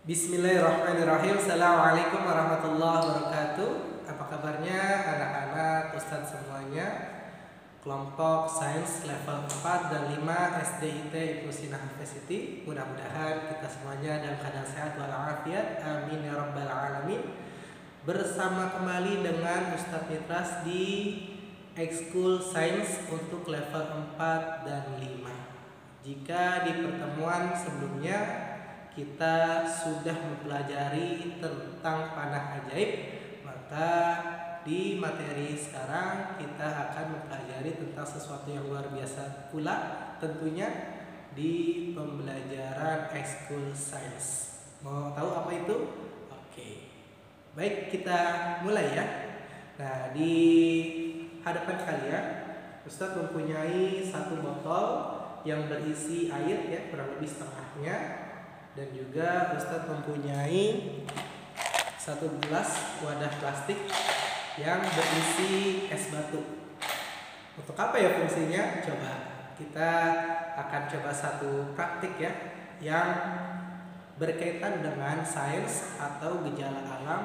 Bismillahirrahmanirrahim. Assalamualaikum warahmatullahi wabarakatuh. Apa kabarnya anak-anak, ustadz semuanya? Kelompok Sains level 4 dan 5 SDIT Inklusinah University. Mudah-mudahan kita semuanya dalam keadaan sehat walafiat. Amin ya rabbal alamin. Bersama kembali dengan Ustadz Nitras di Ekskul Sains untuk level 4 dan 5. Jika di pertemuan sebelumnya kita sudah mempelajari tentang panah ajaib, maka di materi sekarang kita akan mempelajari tentang sesuatu yang luar biasa pula, tentunya di pembelajaran Ekskul Sains. Mau tahu apa itu? Oke, baik, kita mulai ya. Nah, di hadapan kalian Ustadz mempunyai satu botol yang berisi air ya, kurang lebih setengahnya. Dan juga Ustadz mempunyai satu gelas wadah plastik yang berisi es batu. Untuk apa ya fungsinya? Coba kita akan coba satu praktik ya, yang berkaitan dengan sains atau gejala alam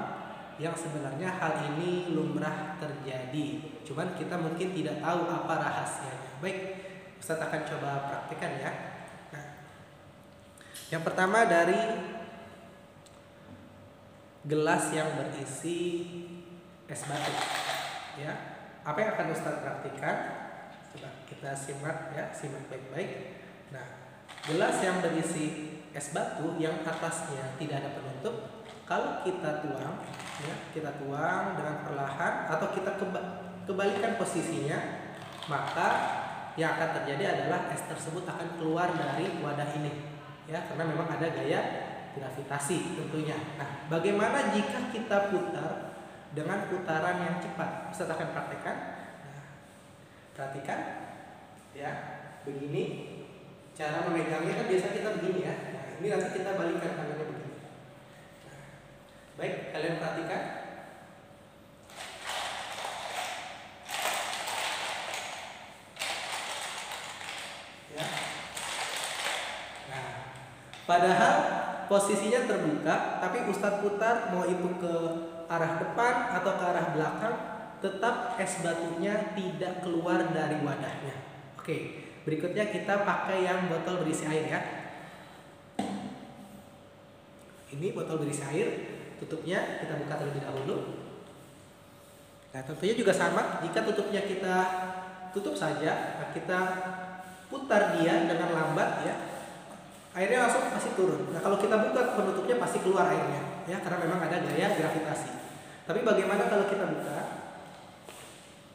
yang sebenarnya hal ini lumrah terjadi. Cuman kita mungkin tidak tahu apa rahasianya. Baik, Ustadz akan coba praktikan ya. Yang pertama dari gelas yang berisi es batu, ya. Apa yang akan Ustadz praktikan? Coba kita simak ya, simak baik-baik. Nah, gelas yang berisi es batu yang atasnya tidak ada penutup, kalau kita tuang, ya, kita tuang dengan perlahan atau kita kebalikan posisinya, maka yang akan terjadi adalah es tersebut akan keluar dari wadah ini. Ya, karena memang ada gaya gravitasi tentunya. Nah, bagaimana jika kita putar dengan putaran yang cepat? Ustadz akan praktekkan. Nah, perhatikan, ya, begini cara memegangnya kan biasa kita begini ya. Nah, ini nanti kita balikkan tangannya begini. Nah, baik, kalian perhatikan. Padahal posisinya terbuka, tapi Ustadz putar mau itu ke arah depan atau ke arah belakang, tetap es batunya tidak keluar dari wadahnya. Oke, berikutnya kita pakai yang botol berisi air ya. Ini botol berisi air, tutupnya kita buka terlebih dahulu. Nah, tentunya juga sama, jika tutupnya kita tutup saja, nah kita putar dia dengan lambat ya, airnya langsung pasti turun. Nah, kalau kita buka penutupnya pasti keluar airnya, ya, karena memang ada gaya gravitasi. Tapi bagaimana kalau kita buka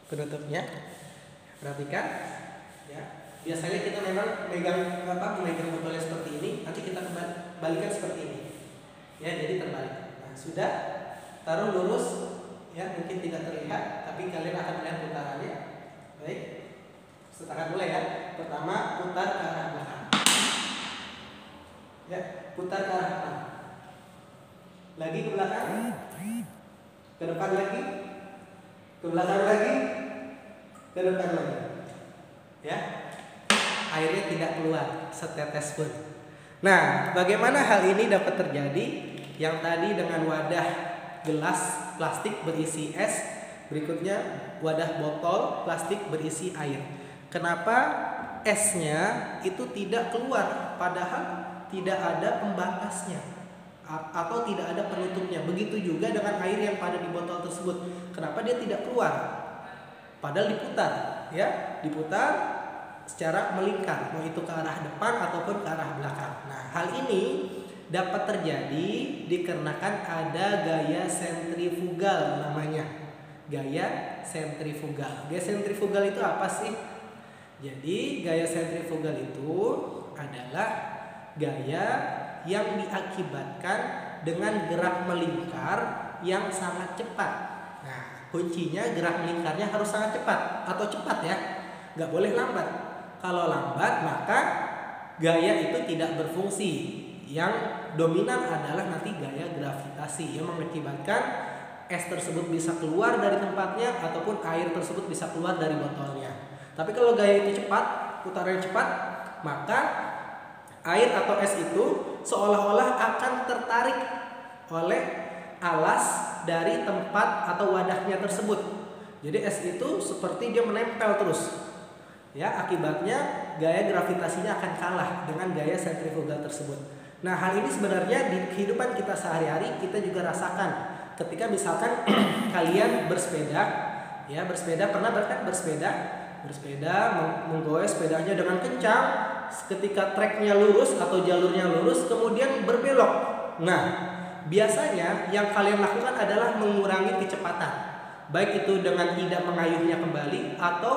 penutupnya? Perhatikan, ya. Biasanya kita memang memegang botolnya seperti ini, nanti kita kembalikan seperti ini, ya, jadi terbalik. Nah, sudah, taruh lurus, ya, mungkin tidak terlihat, tapi kalian akan melihat putarannya. Baik, setelah mulai ya. Pertama, putar ke arah belakang. Ya, putar ke arah depan. Lagi ke belakang. Ke depan lagi. Ke belakang lagi. Ke depan lagi. Ya. Airnya tidak keluar setetes pun. Nah, bagaimana hal ini dapat terjadi? Yang tadi dengan wadah gelas plastik berisi es, berikutnya wadah botol plastik berisi air. Kenapa esnya itu tidak keluar padahal tidak ada pembatasnya atau tidak ada penutupnya? Begitu juga dengan air yang pada di botol tersebut. Kenapa dia tidak keluar? Padahal diputar, ya, diputar secara melingkar, mau itu ke arah depan ataupun ke arah belakang. Nah, hal ini dapat terjadi dikarenakan ada gaya sentrifugal namanya. Gaya sentrifugal. Gaya sentrifugal itu apa sih? Jadi, gaya sentrifugal itu adalah gaya yang diakibatkan dengan gerak melingkar yang sangat cepat. Nah, kuncinya gerak melingkarnya harus sangat cepat atau cepat ya, nggak boleh lambat. Kalau lambat maka gaya itu tidak berfungsi. Yang dominan adalah nanti gaya gravitasi yang mengakibatkan es tersebut bisa keluar dari tempatnya ataupun air tersebut bisa keluar dari botolnya. Tapi kalau gaya itu cepat, putaran cepat, maka air atau es itu seolah-olah akan tertarik oleh alas dari tempat atau wadahnya tersebut. Jadi es itu seperti dia menempel terus. Ya, akibatnya gaya gravitasinya akan kalah dengan gaya sentrifugal tersebut. Nah, hal ini sebenarnya di kehidupan kita sehari-hari kita juga rasakan. Ketika misalkan kalian bersepeda, ya pernah kan bersepeda menggoes sepedanya dengan kencang, ketika treknya lurus atau jalurnya lurus kemudian berbelok. Nah, biasanya yang kalian lakukan adalah mengurangi kecepatan, baik itu dengan tidak mengayuhnya kembali atau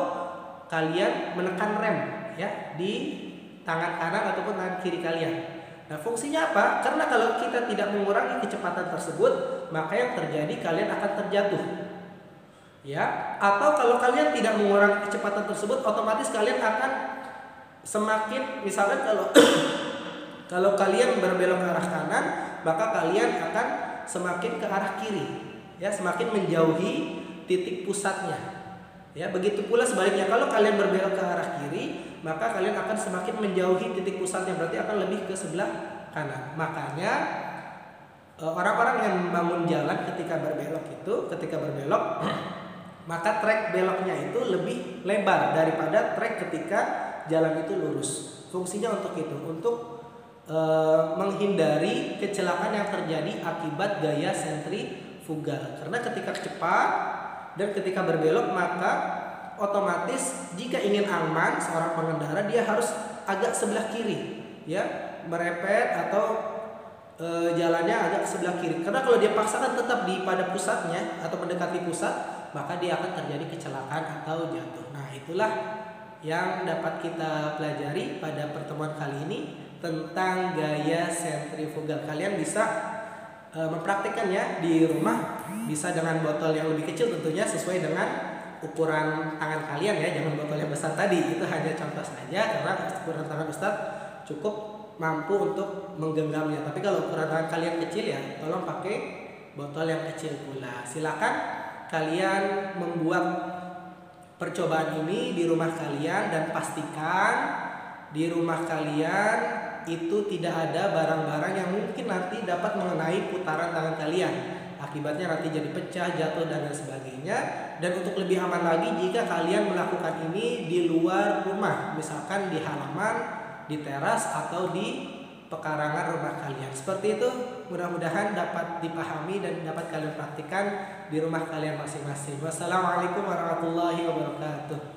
kalian menekan rem ya di tangan kanan ataupun tangan kiri kalian. Nah, fungsinya apa? Karena kalau kita tidak mengurangi kecepatan tersebut, maka yang terjadi kalian akan terjatuh. Ya, atau kalau kalian tidak mengurangi kecepatan tersebut, otomatis kalian akan semakin, misalkan kalau kalian berbelok ke arah kanan, maka kalian akan semakin ke arah kiri. Ya, semakin menjauhi titik pusatnya. Ya, begitu pula sebaliknya, kalau kalian berbelok ke arah kiri, maka kalian akan semakin menjauhi titik pusatnya, berarti akan lebih ke sebelah kanan. Makanya orang-orang yang membangun jalan ketika berbelok maka trek beloknya itu lebih lebar daripada trek ketika jalan itu lurus. Fungsinya untuk itu, untuk menghindari kecelakaan yang terjadi akibat gaya sentrifugal. Karena ketika cepat dan ketika berbelok, maka otomatis jika ingin aman seorang pengendara, dia harus agak sebelah kiri, ya, merepet atau jalannya agak sebelah kiri. Karena kalau dia paksakan tetap pada pusatnya atau mendekati pusat, maka dia akan terjadi kecelakaan atau jatuh. Nah, itulah yang dapat kita pelajari pada pertemuan kali ini tentang gaya sentrifugal. Kalian bisa mempraktikkannya di rumah, bisa dengan botol yang lebih kecil tentunya sesuai dengan ukuran tangan kalian ya, jangan botol yang besar tadi. Itu hanya contoh saja karena ukuran tangan Ustadz cukup mampu untuk menggenggamnya. Tapi kalau ukuran tangan kalian kecil ya tolong pakai botol yang kecil pula. Silakan kalian membuat percobaan ini di rumah kalian dan pastikan di rumah kalian itu tidak ada barang-barang yang mungkin nanti dapat mengenai putaran tangan kalian. Akibatnya nanti jadi pecah, jatuh dan lain sebagainya. Dan untuk lebih aman lagi jika kalian melakukan ini di luar rumah, misalkan di halaman, di teras atau di pekarangan rumah kalian. Seperti itu, mudah-mudahan dapat dipahami dan dapat kalian praktikkan di rumah kalian masing-masing. Wassalamualaikum warahmatullahi wabarakatuh.